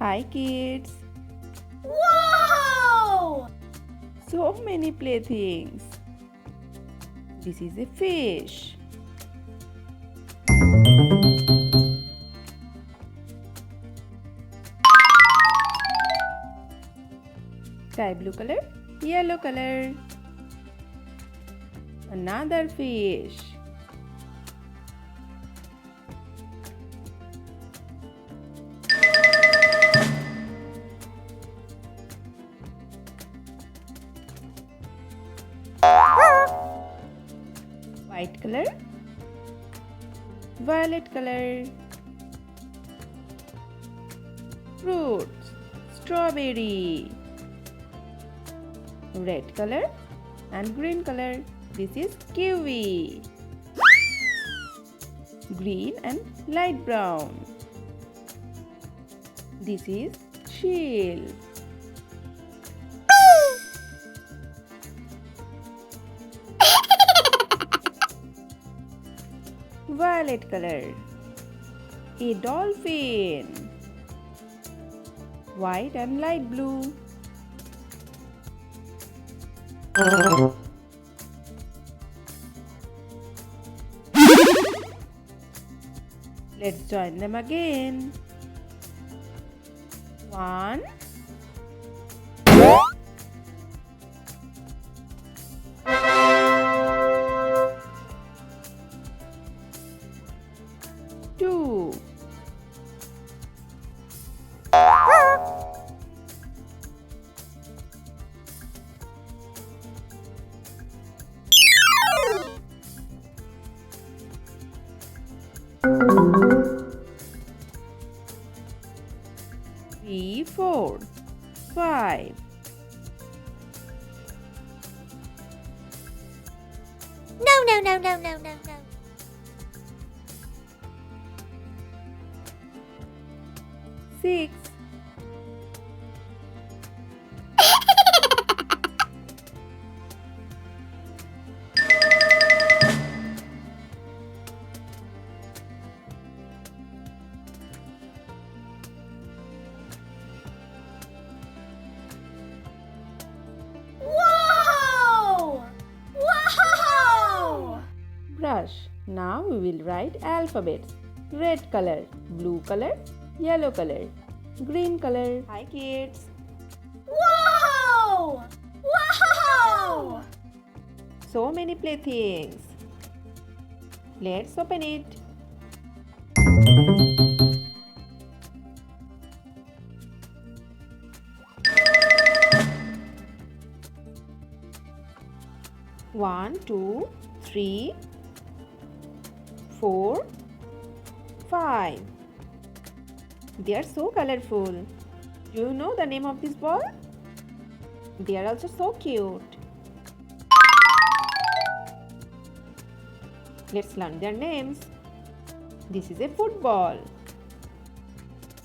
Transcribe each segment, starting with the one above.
Hi kids! Wow! So many playthings. This is a fish. Sky blue color, yellow color. Another fish. White color, violet color. Fruits, strawberry. Red color and green color. This is kiwi. Green and light brown. This is shell. Violet color. A dolphin. White and light blue. Let's join them again. 1, 2, 3, 4, 5. No. 6, Wow! brush. Now we will write alphabets. Red color, blue color, yellow color, green color. Hi kids! Wow! So many playthings. Let's open it. One, two, three, 4, 5. They are so colorful. Do you know the name of this ball? They are also so cute. Let's learn their names. This is a football.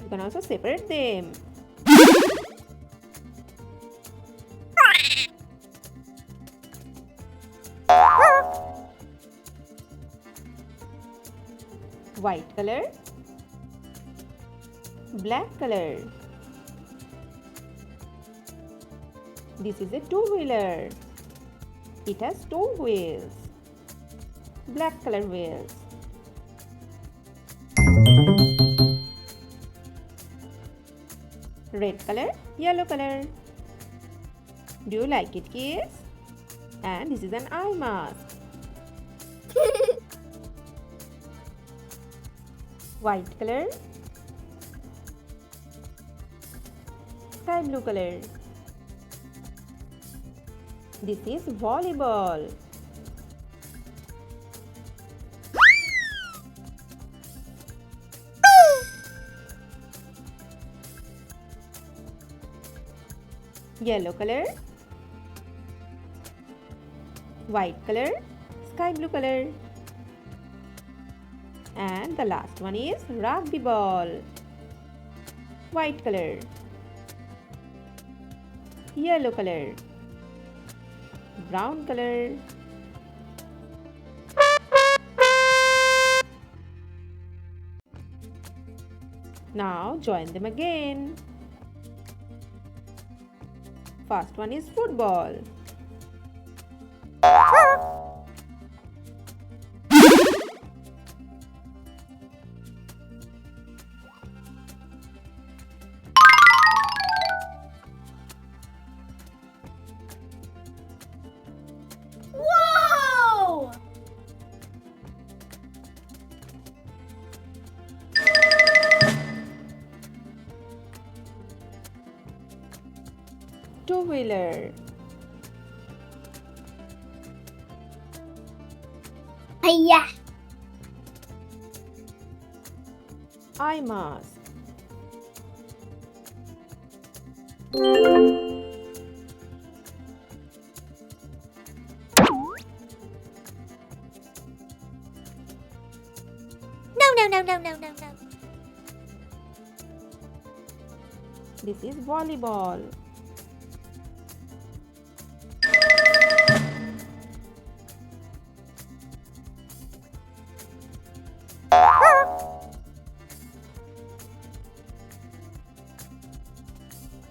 You can also separate them. White color, black color. This is a two-wheeler. It has 2 wheels. Black color wheels. Red color, yellow color. Do you like it, kids? And this is an eye mask. White color, sky blue color. This is volleyball. Yellow color, white color, sky blue color. And the last one is rugby ball. White color, yellow color, brown color. Now join them again. First one is football. Whoa! Two-wheeler. Hiya! Eye mask. No. This is volleyball.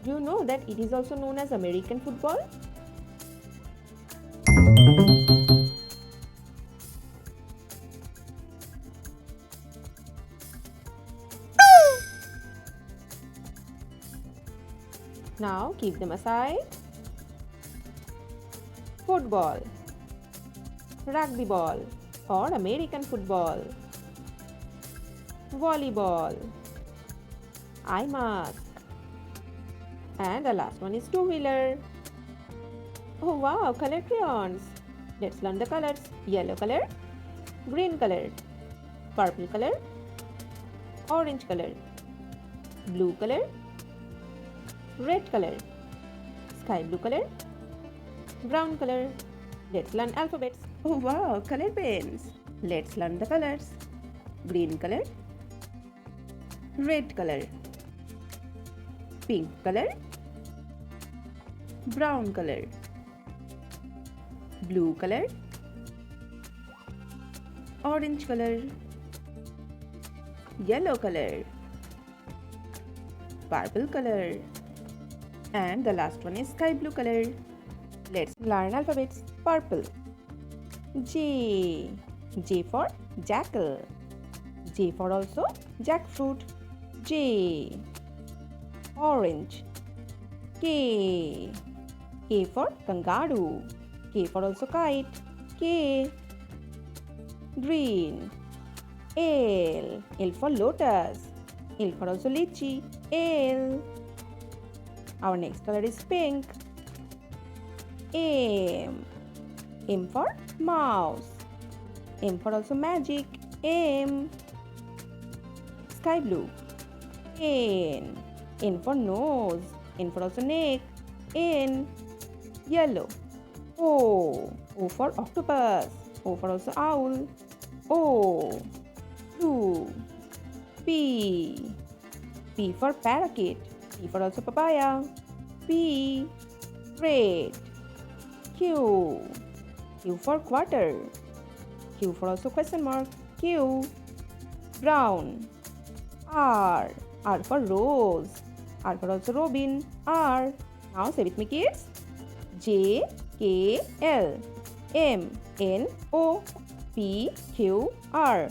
Do you know that it is also known as American football? Now keep them aside. Football, rugby ball or American football, volleyball, eye mask, and the last one is two-wheeler. Oh wow, color crayons. Let's learn the colors. Yellow color, green color, purple color, orange color, blue color, red color, sky blue color, brown color. Let's learn alphabets. Oh wow, color pens. Let's learn the colors. Green color, red color, pink color, brown color, blue color, orange color, yellow color, purple color, and the last one is sky blue color. Let's learn alphabets. Purple. J. J for jackal. J for also jackfruit. J. Orange. K. K for kangaroo. K for also kite. K. Green. L. L for lotus. L for also lychee. L. Our next color is pink. M. M for mouse. M for also magic. M. Sky blue. N. N for nose. N for also neck. N. Yellow. O. O for octopus. O for also owl. O. Blue. P. P for parakeet. P for also papaya. P. Red. Q. Q for quarter. Q for also question mark. Q. Brown. R. R for rose. R for also robin. R. Now say with me, kids. J, K, L, M, N, O, P, Q, R.